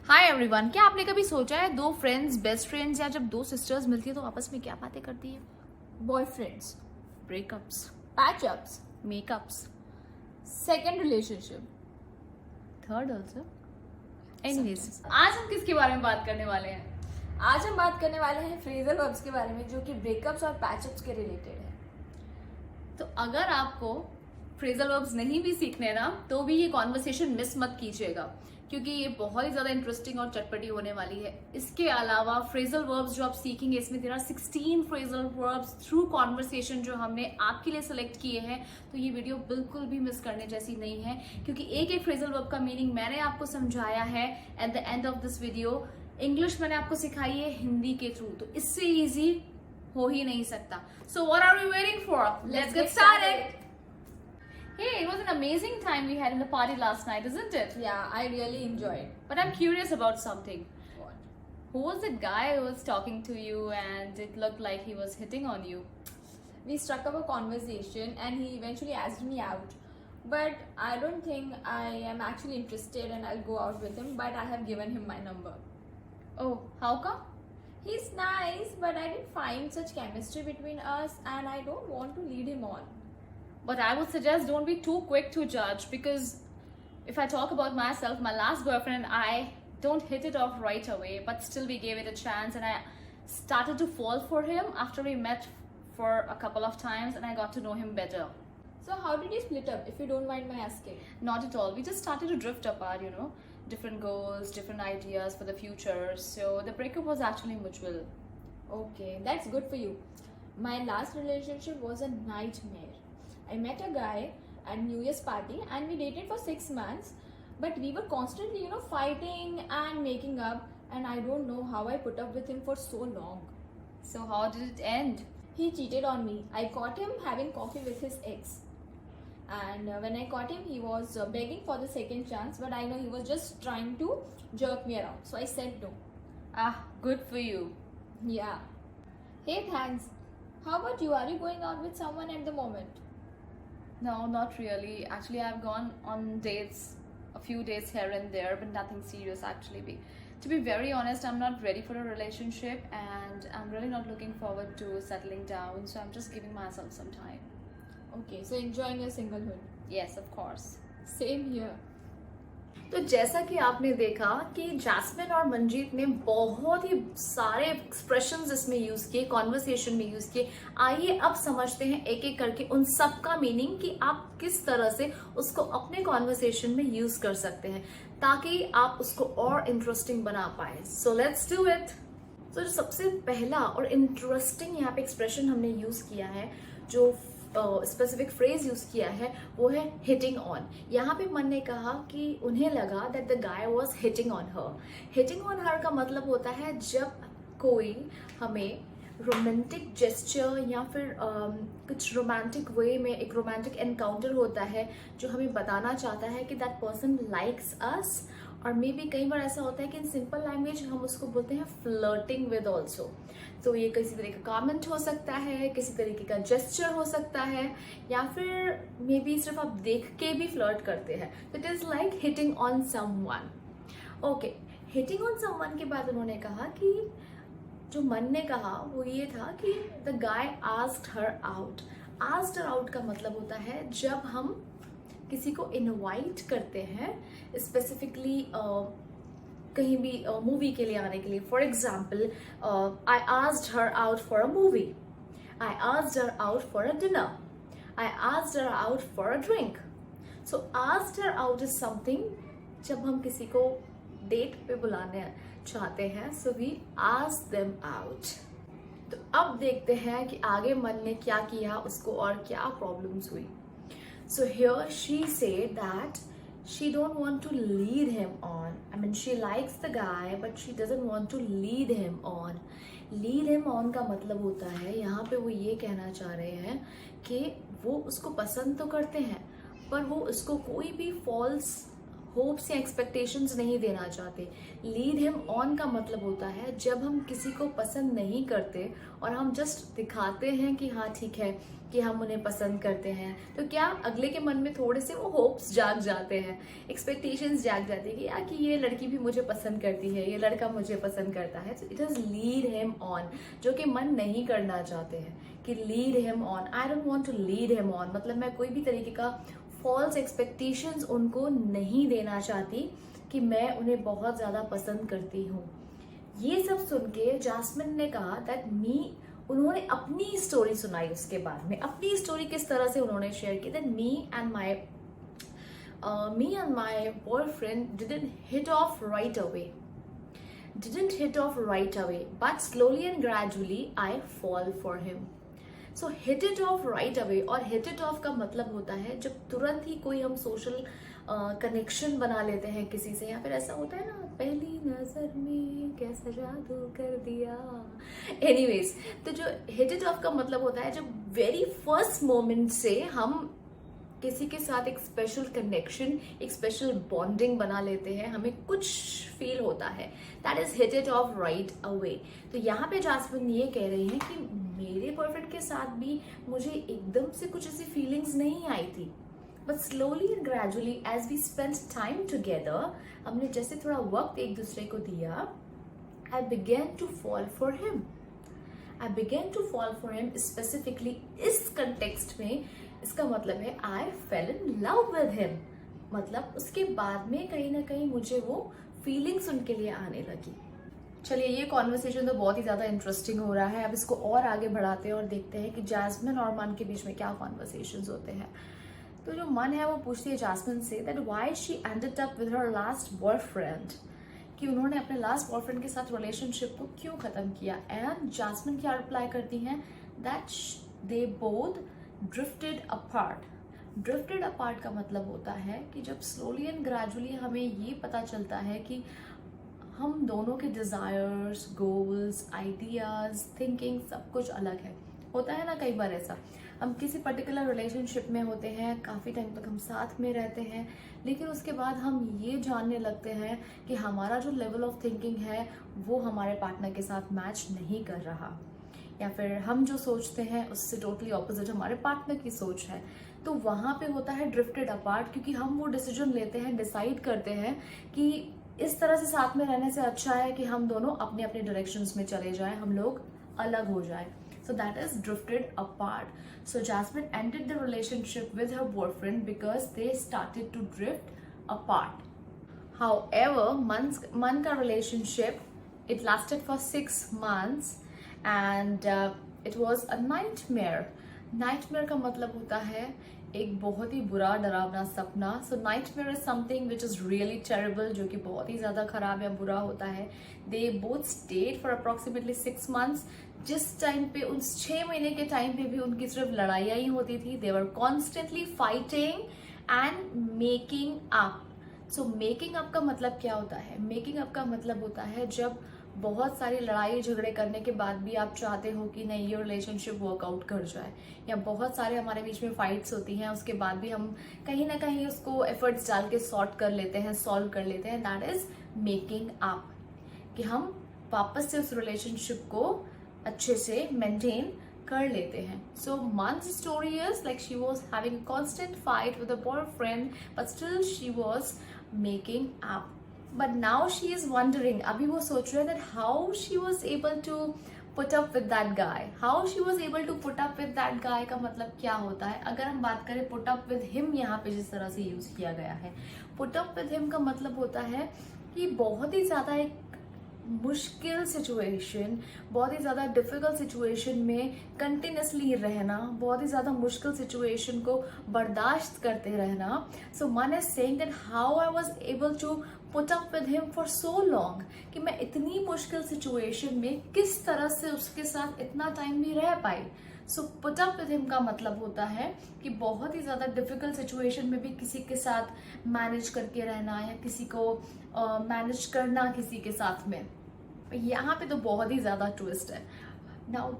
Hi everyone, क्या आपने कभी सोचा है दो फ्रेंड्स, बेस्ट फ्रेंड्स या जब दो सिस्टर्स मिलती है तो आपस में क्या बातें करती है? Boyfriends, breakups, patch-ups, makeups, second relationship. Third also. Anyways, Sometimes. आज हम किसके बारे में बात करने वाले हैं? आज हम बात करने वाले हैं फ्रेजल वर्ब्स के बारे में जो कि ब्रेकअप्स और पैचअप्स के रिलेटेड है। तो अगर आपको फ्रेजल वर्ब्स नहीं भी सीखने ना तो भी ये कॉन्वर्सेशन मिस मत कीजिएगा, क्योंकि ये बहुत ही ज्यादा इंटरेस्टिंग और चटपटी होने वाली है। इसके अलावा फ्रेजल वर्ब्स जो आप सीखेंगे, इसमें तेरा 16 फ्रेजल वर्ब्स थ्रू कॉन्वर्सेशन जो हमने आपके लिए सेलेक्ट किए हैं। तो ये वीडियो बिल्कुल भी मिस करने जैसी नहीं है, क्योंकि एक एक फ्रेजल वर्ब का मीनिंग मैंने आपको समझाया है at the end of this video. English मैंने आपको सिखाई है हिंदी के थ्रू, तो इससे इजी हो ही नहीं सकता। So what are we waiting for? Let's get started. Hey, it was an amazing time we had in the party last night, isn't it? Yeah, I really enjoyed. But I'm curious about something. What? Who was that guy who was talking to you and it looked like he was hitting on you? We struck up a conversation and he eventually asked me out. But I don't think I am actually interested and I'll go out with him, but I have given him my number. Oh, how come? He's nice, but I didn't find such chemistry between us and I don't want to lead him on. But I would suggest don't be too quick to judge, because if I talk about myself, my last boyfriend and I don't hit it off right away, but still we gave it a chance and I started to fall for him after we met for a couple of times and I got to know him better. So how did you split up, if you don't mind my asking? Not at all. We just started to drift apart, you know, different goals, different ideas for the future. So the breakup was actually mutual. Okay, that's good for you. My last relationship was a nightmare. I met a guy at New Year's party and we dated for 6 months, but we were constantly, fighting and making up, and I don't know how I put up with him for so long. So how did it end? He cheated on me. I caught him having coffee with his ex. And when I caught him, he was begging for the second chance, but I know he was just trying to jerk me around. So I said no. Ah, good for you. Yeah. Hey, thanks. How about you? Are you going out with someone at the moment? No, not really. Actually, I've gone on dates, a few dates here and there, but nothing serious actually. To be very honest, I'm not ready for a relationship and I'm really not looking forward to settling down. So I'm just giving myself some time. Okay, so enjoying your singlehood. Yes, of course. Same here. तो जैसा कि आपने देखा कि jasmine और मंजीत ने बहुत ही सारे एक्सप्रेशंस इसमें यूज किए, कॉन्वर्सेशन में यूज किए। आइए अब समझते हैं एक एक करके उन सब का मीनिंग कि आप किस तरह से उसको अपने कॉन्वर्सेशन में यूज कर सकते हैं ताकि आप उसको और इंटरेस्टिंग बना पाए। So let's do it. तो जो सबसे पहला और इंटरेस्टिंग यहाँ पे एक्सप्रेशन हमने यूज किया है, जो स्पेसिफिक फ्रेज यूज किया है, वो है हिटिंग ऑन। यहाँ पे मन ने कहा कि उन्हें लगा that the guy was hitting on her. Hitting on her का मतलब होता है जब कोई हमें रोमांटिक जेस्चर या फिर कुछ रोमांटिक वे में एक रोमांटिक एनकाउंटर होता है जो हमें बताना चाहता है कि दैट पर्सन लाइक्स अस। और मे बी कई बार ऐसा होता है कि इन सिंपल लैंग्वेज हम उसको बोलते हैं फ्लर्टिंग विद ऑल्सो। तो ये किसी तरीके का कमेंट हो सकता है, किसी तरीके का जेस्चर हो सकता है, या फिर मे बी सिर्फ आप देख के भी फ्लर्ट करते हैं। तो it is like hitting on someone. Okay, hitting on someone के बाद उन्होंने कहा कि जो मन ने कहा वो ये था कि the guy asked her out. Asked her out का मतलब होता है जब हम किसी को इनवाइट करते हैं स्पेसिफिकली कहीं भी मूवी के लिए आने के लिए। For example, I asked her out for a movie, I asked her out for a dinner, I asked her out for a drink. So asked her out is something जब हम किसी को डेट पे बुलाने चाहते हैं, so we ask them out. तो अब देखते हैं कि आगे मन ने क्या किया, उसको और क्या प्रॉब्लम्स हुई। So here she said that she don't want to lead him on. I mean, she likes the guy, but she doesn't want to lead him on. Lead him on का मतलब होता है, यहाँ पे वो ये कहना चाह रहे हैं कि वो उसको पसंद तो करते हैं पर वो उसको कोई भी फॉल्स होप्स या एक्सपेक्टेशंस नहीं देना चाहते। लीड हिम ऑन का मतलब होता है जब हम किसी को पसंद नहीं करते और हम जस्ट दिखाते हैं कि हाँ ठीक है कि हम उन्हें पसंद करते हैं, तो क्या अगले के मन में थोड़े से वो होप्स जाग जाते हैं, एक्सपेक्टेशंस जाग जाती है कि यार कि ये लड़की भी मुझे पसंद करती है, ये लड़का मुझे पसंद करता है। तो it is lead him on, जो कि मन नहीं करना चाहते हैं कि lead him on. I don't want to lead him on, मतलब मैं कोई भी तरीके का फॉल्स एक्सपेक्टेशंस उनको नहीं देना चाहती कि मैं उन्हें बहुत ज्यादा पसंद करती हूँ। ये सब सुन के जास्मिन ने कहा दैट उन्होंने अपनी स्टोरी सुनाई। उसके बाद में अपनी स्टोरी किस तरह से उन्होंने शेयर की, that me and my boyfriend didn't hit of right away but slowly and gradually I fall for him. So hit it of right away, और हिट इट ऑफ का मतलब होता है जब तुरंत ही कोई हम सोशल कनेक्शन बना लेते हैं किसी से, या फिर ऐसा होता है ना, पहली नजर में कैसा जादू कर दिया। एनीवेज, तो जो हिट इट ऑफ का मतलब होता है जब वेरी फर्स्ट मोमेंट से हम किसी के साथ एक स्पेशल कनेक्शन, एक स्पेशल बॉन्डिंग बना लेते हैं, हमें कुछ फील होता है, that is hit it of right away. तो यहाँ पे जास्मिन ये कह रही हैं कि मेरे बॉयफ्रेंड के साथ भी मुझे एकदम से कुछ ऐसी फीलिंग्स नहीं आई थी, but slowly and gradually as we spend time together, हमने जैसे थोड़ा वक्त एक दूसरे को दिया, I begin to fall for him specifically इस कंटेक्स्ट में। इसका मतलब है I fell in love with him, मतलब उसके बाद में कहीं ना कहीं मुझे वो फीलिंग्स उनके लिए आने लगी। चलिए, ये कॉन्वर्सेशन तो बहुत ही ज्यादा इंटरेस्टिंग हो रहा है। अब इसको और आगे बढ़ाते हैं और देखते हैं कि जास्मिन और मन के बीच में क्या कॉन्वर्सेशंस होते हैं। तो जो मन है वो पूछती है jasmine say that why she ended up with her last boyfriend, कि उन्होंने अपने लास्ट बॉयफ्रेंड के साथ रिलेशनशिप को क्यों खत्म किया। एंड जास्मिन क्या रिप्लाई करती हैं that they both drifted apart का मतलब होता है कि जब स्लोली एंड ग्रेजुअली हमें ये पता चलता है कि हम दोनों के डिजायर्स, गोल्स, आइडियाज, थिंकिंग सब कुछ अलग है। होता है ना कई बार ऐसा, हम किसी पर्टिकुलर रिलेशनशिप में होते हैं, काफ़ी टाइम तक हम साथ में रहते हैं, लेकिन उसके बाद हम ये जानने लगते हैं कि हमारा जो लेवल ऑफ थिंकिंग है वो हमारे पार्टनर के साथ मैच नहीं कर रहा, या फिर हम जो सोचते हैं उससे टोटली ऑपोजिट हमारे पार्टनर की सोच है। तो वहाँ पे होता है ड्रिफ्टेड अपार्ट, क्योंकि हम वो डिसीजन लेते हैं, डिसाइड करते हैं कि इस तरह से साथ में रहने से अच्छा है कि हम दोनों अपने अपने डायरेक्शंस में चले जाएं, हम लोग अलग हो जाएं। So that is drifted apart. So Jasmine ended the relationship with her boyfriend because they started to drift apart. However, Man ka relationship, it lasted for 6 months and it was a nightmare. Nightmare का मतलब होता है एक बहुत ही बुरा डरावना सपना। So nightmare is something which is really terrible, जो कि बहुत ही ज्यादा खराब या बुरा होता है। They both state for approximately 6 months, जिस टाइम पे उन 6 महीने के टाइम पे भी उनकी सिर्फ लड़ाइयाँ ही होती थी। They were constantly fighting and making up. So making up का मतलब क्या होता है? मेकिंग अप का मतलब होता है जब बहुत सारी लड़ाई झगड़े करने के बाद भी आप चाहते हो कि नहीं ये रिलेशनशिप वर्कआउट कर जाए, या बहुत सारे हमारे बीच में फाइट्स होती हैं, उसके बाद भी हम कहीं ना कहीं उसको एफर्ट्स डाल के सॉर्ट कर लेते हैं, सॉल्व कर लेते हैं। दैट इज मेकिंग अप, कि हम वापस से उस रिलेशनशिप को अच्छे से मेंटेन कर लेते हैं। सो Man's story is like she was having a constant fight with a boyfriend, but still she was making up. But now she is wondering, अभी वो सोच रहे हैं that how she was able to put up with that guy. How she was able to put up with that guy का मतलब क्या होता है? अगर हम बात करें put up with him, यहाँ पे जिस तरह से यूज किया गया है, put up with him का मतलब होता है कि बहुत ही ज्यादा एक मुश्किल सिचुएशन, बहुत ही ज़्यादा डिफिकल्ट सिचुएशन में कंटिन्यूसली रहना, बहुत ही ज़्यादा मुश्किल सिचुएशन को बर्दाश्त करते रहना। So man is saying that how I was able to put up with him for so long, कि मैं इतनी मुश्किल सिचुएशन में किस तरह से उसके साथ इतना टाइम भी रह पाई। So put up with him का मतलब होता है कि बहुत ही ज़्यादा डिफिकल्ट सिचुएशन में भी किसी के साथ मैनेज करके रहना, या किसी को मैनेज करना किसी के साथ में। यहाँ पे तो बहुत ही ज़्यादा ट्विस्ट है। नाउ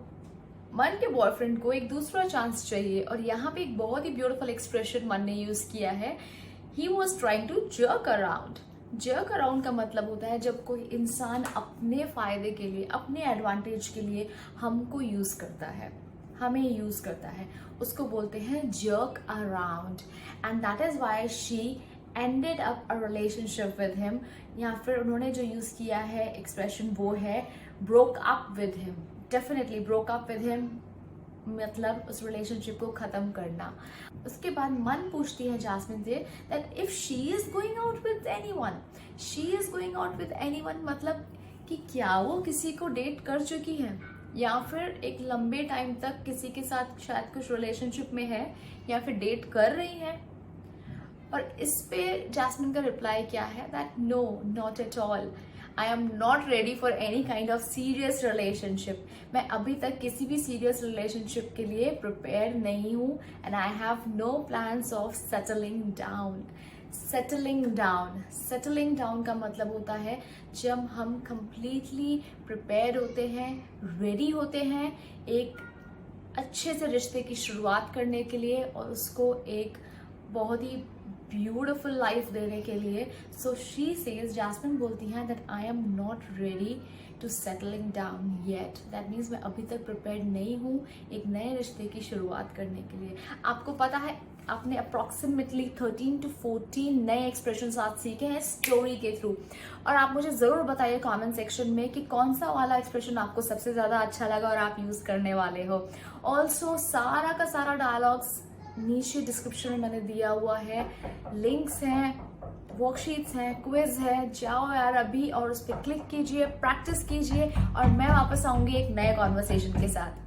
मन के बॉयफ्रेंड को एक दूसरा चांस चाहिए, और यहाँ पे एक बहुत ही ब्यूटीफुल एक्सप्रेशन मन ने यूज़ किया है he was trying to jerk around. Jerk around का मतलब होता है जब कोई इंसान अपने फायदे के लिए, अपने एडवांटेज के लिए हमको यूज करता है, हमें यूज करता है, उसको बोलते हैं jerk around. And that is why she ended up a relationship with him, या फिर उन्होंने जो यूज किया है एक्सप्रेशन वो है broke up with him. Definitely broke up with him मतलब उस रिलेशनशिप को खत्म करना। उसके बाद मन पूछती है jasmine say that if she is going out with anyone, she is going out with anyone मतलब कि क्या वो किसी को डेट कर चुकी है, या फिर एक लंबे टाइम तक किसी के साथ शायद कुछ रिलेशनशिप में है, या फिर डेट कर रही है। और इस पे जास्मिन का रिप्लाई क्या है that no, not at all, I am not ready for any kind of serious relationship. मैं अभी तक किसी भी सीरियस रिलेशनशिप के लिए प्रिपेयर नहीं हूँ, and I have no plans of settling down. Settling down का मतलब होता है जब हम कंप्लीटली प्रिपेयर होते हैं, रेडी होते हैं एक अच्छे से रिश्ते की शुरुआत करने के लिए और उसको एक बहुत ही ब्यूटिफुल लाइफ देने के लिए। सो शी सेज, जास्मिन बोलती हैं that I am not ready to settling down yet. That means मैं अभी तक प्रिपेयर्ड नहीं हूँ एक नए रिश्ते की शुरुआत करने के लिए। आपको पता है आपने अप्रॉक्सीमेटली 13 to 14 नए एक्सप्रेशन आज सीखे हैं स्टोरी के थ्रू, और आप मुझे ज़रूर बताइए कमेंट सेक्शन में कि कौन सा वाला एक्सप्रेशन आपको सबसे ज़्यादा अच्छा लगा और आप यूज़ करने वाले हो। ऑल्सो सारा का सारा डायलॉग्स नीचे डिस्क्रिप्शन में मैंने दिया हुआ है, लिंक्स हैं, वर्कशीट्स हैं, क्विज है, जाओ यार अभी और उस पर क्लिक कीजिए, प्रैक्टिस कीजिए, और मैं वापस आऊंगी एक नए कॉन्वर्सेशन के साथ।